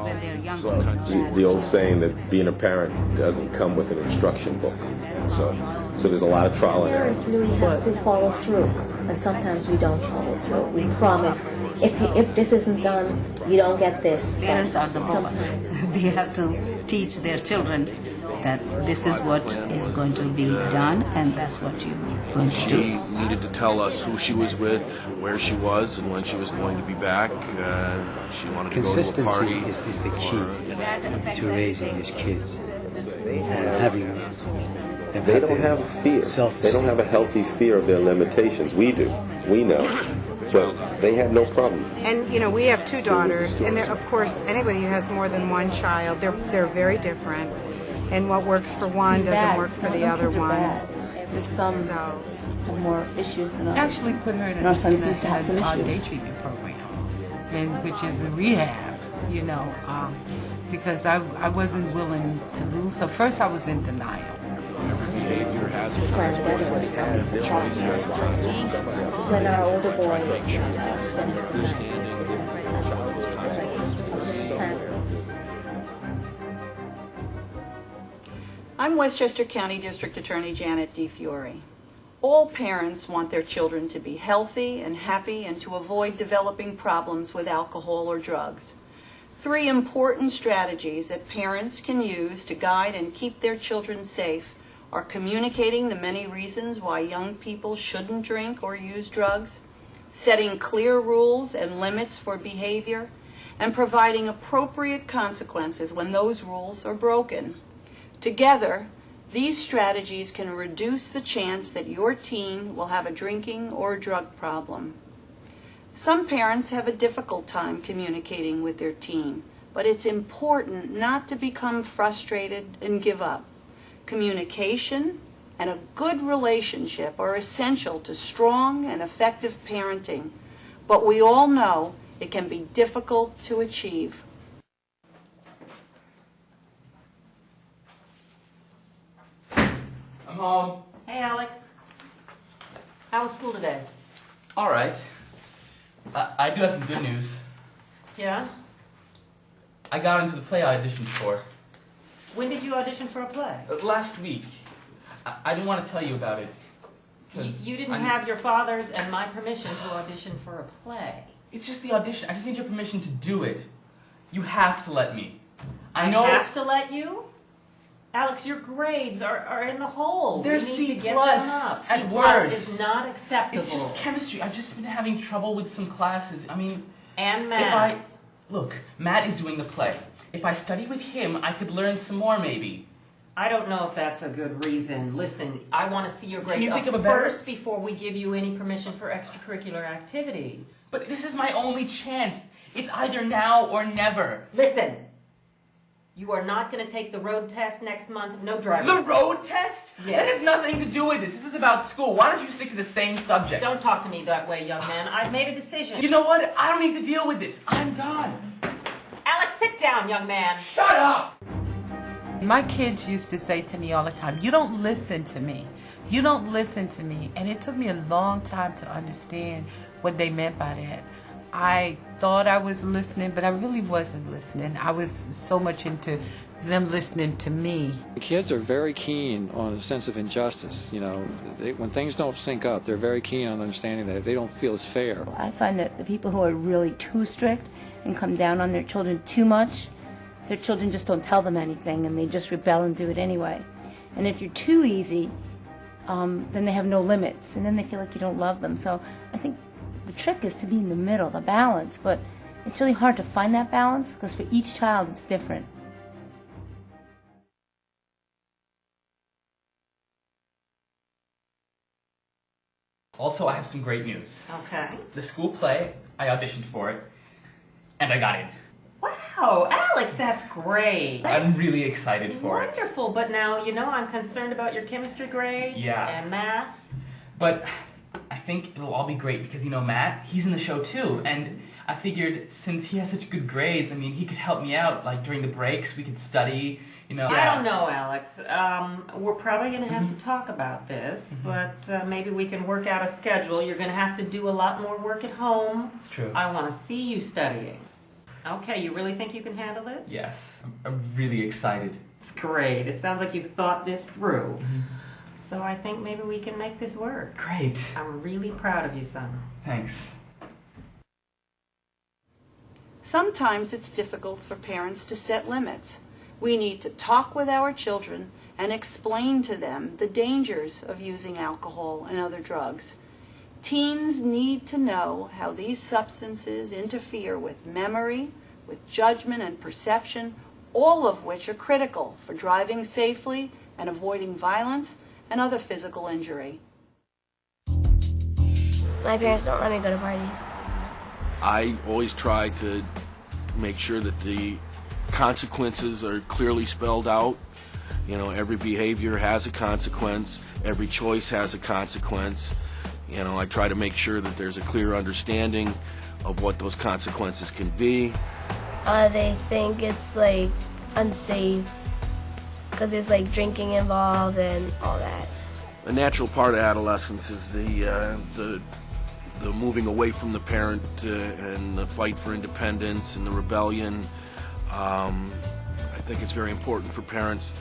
when they're younger. So the old saying that being a parent doesn't come with an instruction book. So there's a lot of trial and error. Parents really have to follow through, and sometimes we don't follow through. We promise, if this isn't done, you don't get this. Parents are the boss. They have to teach their children that this is what is going to be done, and that's what you're going to do. She needed to tell us who she was with, where she was, and when she was going to be back. She wanted to go to a party. Consistency is the key to raising these kids. Having They don't have fear. They don't have a healthy fear of their limitations. We do. We know. But they had no problem. And, you know, we have two daughters, and of course, anybody who has more than one child, they're very different. And what works for one doesn't work for the other one. Just some have more issues than others. Actually put her in our son seems to have some a day issues. treatment program, which is a rehab, you know, because I wasn't willing to lose. So first I was in denial. Behavior has consequences. The choice has consequences. When our older boy I'm Westchester County District Attorney Janet D. Fiore. All parents want their children to be healthy and happy and to avoid developing problems with alcohol or drugs. 3 important strategies that parents can use to guide and keep their children safe are communicating the many reasons why young people shouldn't drink or use drugs, setting clear rules and limits for behavior, and providing appropriate consequences when those rules are broken. Together, these strategies can reduce the chance that your teen will have a drinking or drug problem. Some parents have a difficult time communicating with their teen, but it's important not to become frustrated and give up. Communication and a good relationship are essential to strong and effective parenting, but we all know it can be difficult to achieve. I'm home. Hey, Alex. How was school today? All right. I do have some good news. Yeah? I got into the play I auditioned for. When did you audition for a play? Last week. I didn't want to tell you about it. You didn't have your father's and my permission to audition for a play. It's just the audition. I just need your permission to do it. You have to let me. I have to let you? Alex, your grades are in the hole. They're we need C to get plus them up. at C+ worst. is not acceptable. It's just chemistry. I've just been having trouble with some classes. I mean, and math. Look, Matt is doing the play. If I study with him, I could learn some more, maybe. I don't know if that's a good reason. Listen, I want to see your grades Can you think up of a better... first before we give you any permission for extracurricular activities. But this is my only chance. It's either now or never. Listen, you are not going to take the road test next month. No driving. The road test? Yes. That has nothing to do with this. This is about school. Why don't you stick to the same subject? Don't talk to me that way, young man. I've made a decision. You know what? I don't need to deal with this. I'm done. Alex, sit down, young man. Shut up! My kids used to say to me all the time, you don't listen to me. You don't listen to me. And it took me a long time to understand what they meant by that. I thought I was listening, but I really wasn't listening. I was so much into them listening to me. The kids are very keen on a sense of injustice. You know, when things don't sync up, they're very keen on understanding that they don't feel it's fair. I find that the people who are really too strict and come down on their children too much, their children just don't tell them anything and they just rebel and do it anyway. And if you're too easy, then they have no limits and then they feel like you don't love them. So I think the trick is to be in the middle, the balance, but it's really hard to find that balance because for each child it's different. Also, I have some great news. Okay. The school play, I auditioned for it, and I got in. Wow, Alex, that's great. I'm really excited for it. Wonderful, but now, you know, I'm concerned about your chemistry grades and math. But I think it'll all be great because, you know, Matt, he's in the show too, and I figured since he has such good grades, I mean, he could help me out, like during the breaks, we could study, you know. I don't know, Alex. We're probably going to have to talk about this, but maybe we can work out a schedule. You're going to have to do a lot more work at home. That's true. I want to see you studying. Okay, you really think you can handle this? Yes, I'm really excited. Great. It sounds like you've thought this through. So I think maybe we can make this work. Great. I'm really proud of you, son. Thanks. Sometimes it's difficult for parents to set limits. We need to talk with our children and explain to them the dangers of using alcohol and other drugs. Teens need to know how these substances interfere with memory, with judgment and perception, all of which are critical for driving safely and avoiding violence and other physical injury. My parents don't let me go to parties. I always try to make sure that the consequences are clearly spelled out. You know, every behavior has a consequence, every choice has a consequence. You know, I try to make sure that there's a clear understanding of what those consequences can be. They think it's like unsafe because there's like drinking involved and all that. A natural part of adolescence is the moving away from the parent and the fight for independence and the rebellion. I think it's very important for parents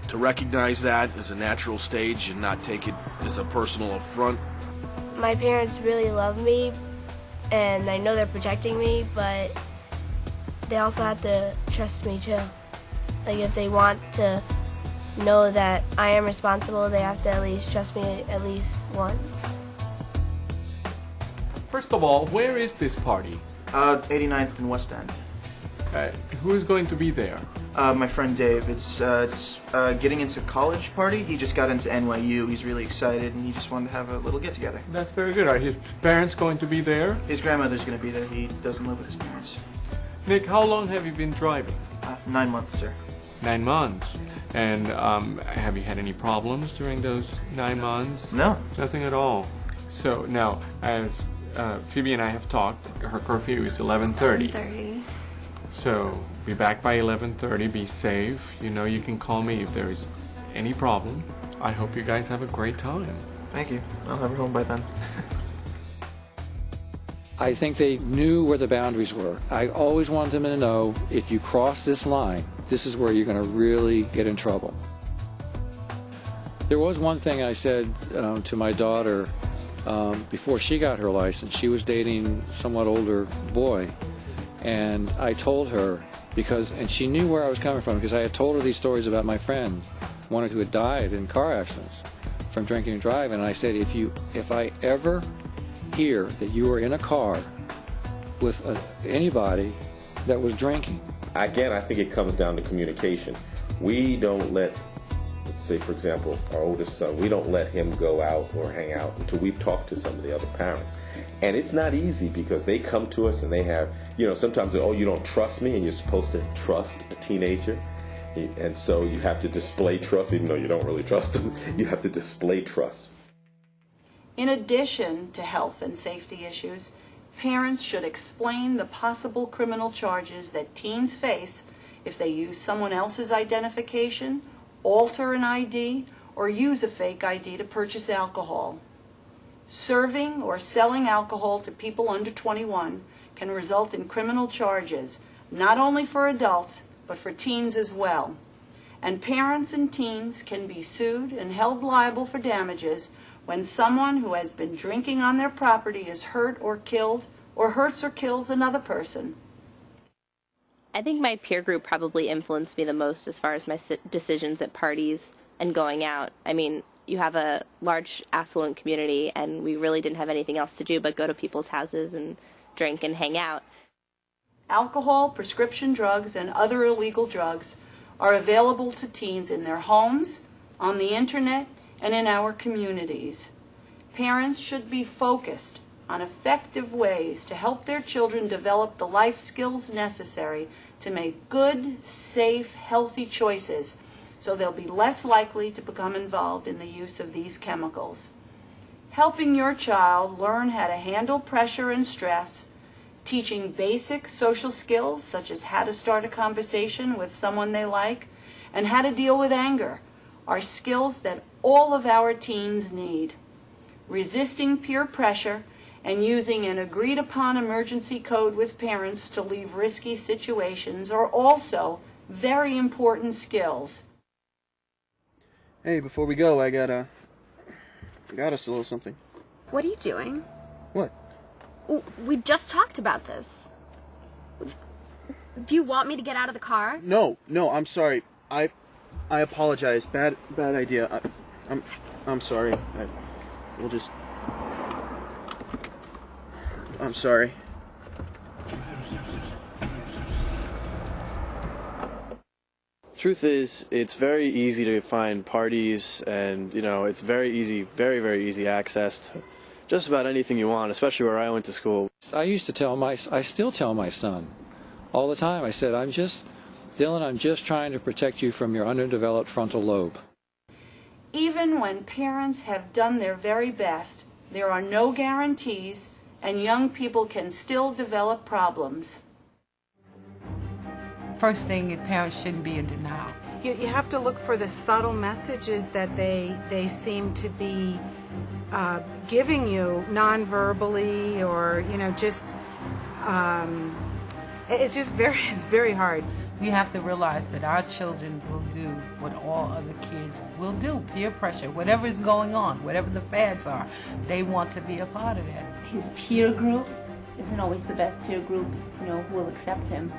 to recognize that as a natural stage and not take it as a personal affront. My parents really love me and I know they're protecting me, but they also have to trust me too. Like if they want to know that I am responsible, they have to at least trust me at least once. First of all, where is this party? 89th and West End. Who is going to be there? My friend Dave. It's getting into college party. He just got into NYU. He's really excited, and he just wanted to have a little get together. That's very good. Are his parents going to be there? His grandmother's going to be there. He doesn't live with his parents. Nick, how long have you been driving? 9 months, sir. 9 months. And have you had any problems during those 9 months? No. Nothing at all. So now, as Phoebe and I have talked, her curfew is 11:30. 11:30. So be back by 11:30. Be safe. You know you can call me if there is any problem. I hope you guys have a great time. Thank you. I'll have her home by then. I think they knew where the boundaries were. I always wanted them to know, if you cross this line, this is where you're going to really get in trouble. There was one thing I said to my daughter before she got her license. She was dating a somewhat older boy, and I told her, and she knew where I was coming from, because I had told her these stories about my friend, one who had died in car accidents from drinking and driving, and I said, if I ever hear that you were in a car with anybody that was drinking. Again, I think it comes down to communication. We don't let, let's say for example, our oldest son, we don't let him go out or hang out until we've talked to some of the other parents. And it's not easy because they come to us and they have, sometimes, oh, you don't trust me, and you're supposed to trust a teenager. And so you have to display trust, even though you don't really trust them. You have to display trust. In addition to health and safety issues, parents should explain the possible criminal charges that teens face if they use someone else's identification, alter an ID, or use a fake ID to purchase alcohol. Serving or selling alcohol to people under 21 can result in criminal charges, not only for adults, but for teens as well. And parents and teens can be sued and held liable for damages when someone who has been drinking on their property is hurt or killed, or hurts or kills another person. I think my peer group probably influenced me the most as far as my decisions at parties and going out. I mean, you have a large affluent community, and we really didn't have anything else to do but go to people's houses and drink and hang out. Alcohol, prescription drugs, and other illegal drugs are available to teens in their homes, on the internet, and in our communities. Parents should be focused on effective ways to help their children develop the life skills necessary to make good, safe, healthy choices, so they'll be less likely to become involved in the use of these chemicals. Helping your child learn how to handle pressure and stress, teaching basic social skills such as how to start a conversation with someone they like, and how to deal with anger are skills that all of our teens need. Resisting peer pressure and using an agreed-upon emergency code with parents to leave risky situations are also very important skills. Hey, before we go, I got us a little something. What are you doing? What? We just talked about this. Do you want me to get out of the car? No, I'm sorry. I apologize. Bad idea. I'm sorry. I'm sorry. Truth is, it's very easy to find parties, and it's very easy, very, very easy access to just about anything you want, especially where I went to school. I still tell my son all the time, I said, Dylan, I'm just trying to protect you from your underdeveloped frontal lobe. Even when parents have done their very best, there are no guarantees, and young people can still develop problems. First thing, parents shouldn't be in denial. You have to look for the subtle messages that they seem to be giving you non-verbally, or it's very hard. We have to realize that our children will do what all other kids will do, peer pressure, whatever is going on, whatever the fads are, they want to be a part of it. His peer group isn't always the best peer group, who will accept him.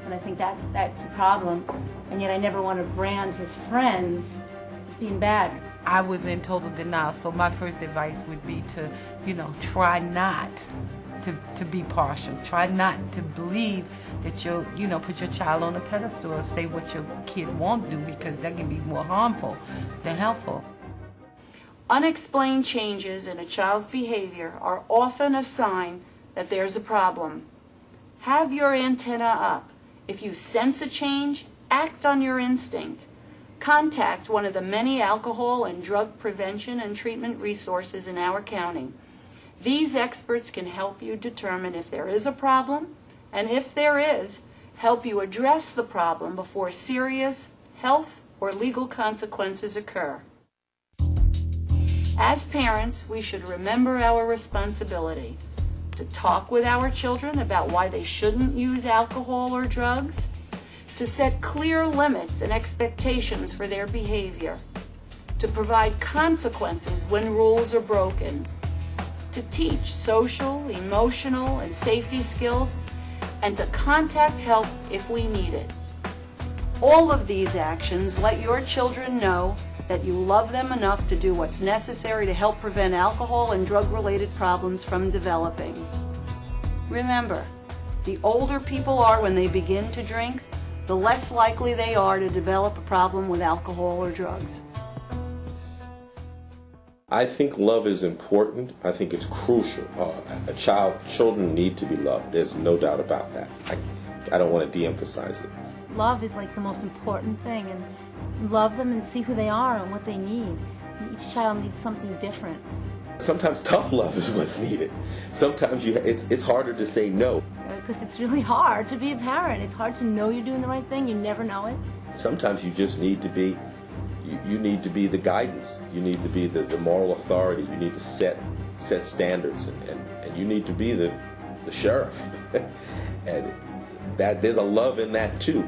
And I think that's a problem. And yet I never want to brand his friends as being bad. I was in total denial, so my first advice would be to, try not to be partial. Try not to believe that you'll, put your child on a pedestal or say what your kid won't do, because that can be more harmful than helpful. Unexplained changes in a child's behavior are often a sign that there's a problem. Have your antenna up. If you sense a change, act on your instinct. Contact one of the many alcohol and drug prevention and treatment resources in our county. These experts can help you determine if there is a problem, and if there is, help you address the problem before serious health or legal consequences occur. As parents, we should remember our responsibility to talk with our children about why they shouldn't use alcohol or drugs, to set clear limits and expectations for their behavior, to provide consequences when rules are broken, to teach social, emotional, and safety skills, and to contact help if we need it. All of these actions let your children know that you love them enough to do what's necessary to help prevent alcohol and drug-related problems from developing. Remember, the older people are when they begin to drink, the less likely they are to develop a problem with alcohol or drugs. I think love is important. I think it's crucial. Children need to be loved. There's no doubt about that. I don't want to de-emphasize it. Love is like the most important thing, and love them and see who they are and what they need. Each child needs something different. Sometimes tough love is what's needed. Sometimes it's harder to say no. Because it's really hard to be a parent. It's hard to know you're doing the right thing. You never know it. Sometimes you just need to be, you need to be the guidance. You need to be the moral authority. You need to set standards, and you need to be the sheriff. And that there's a love in that too.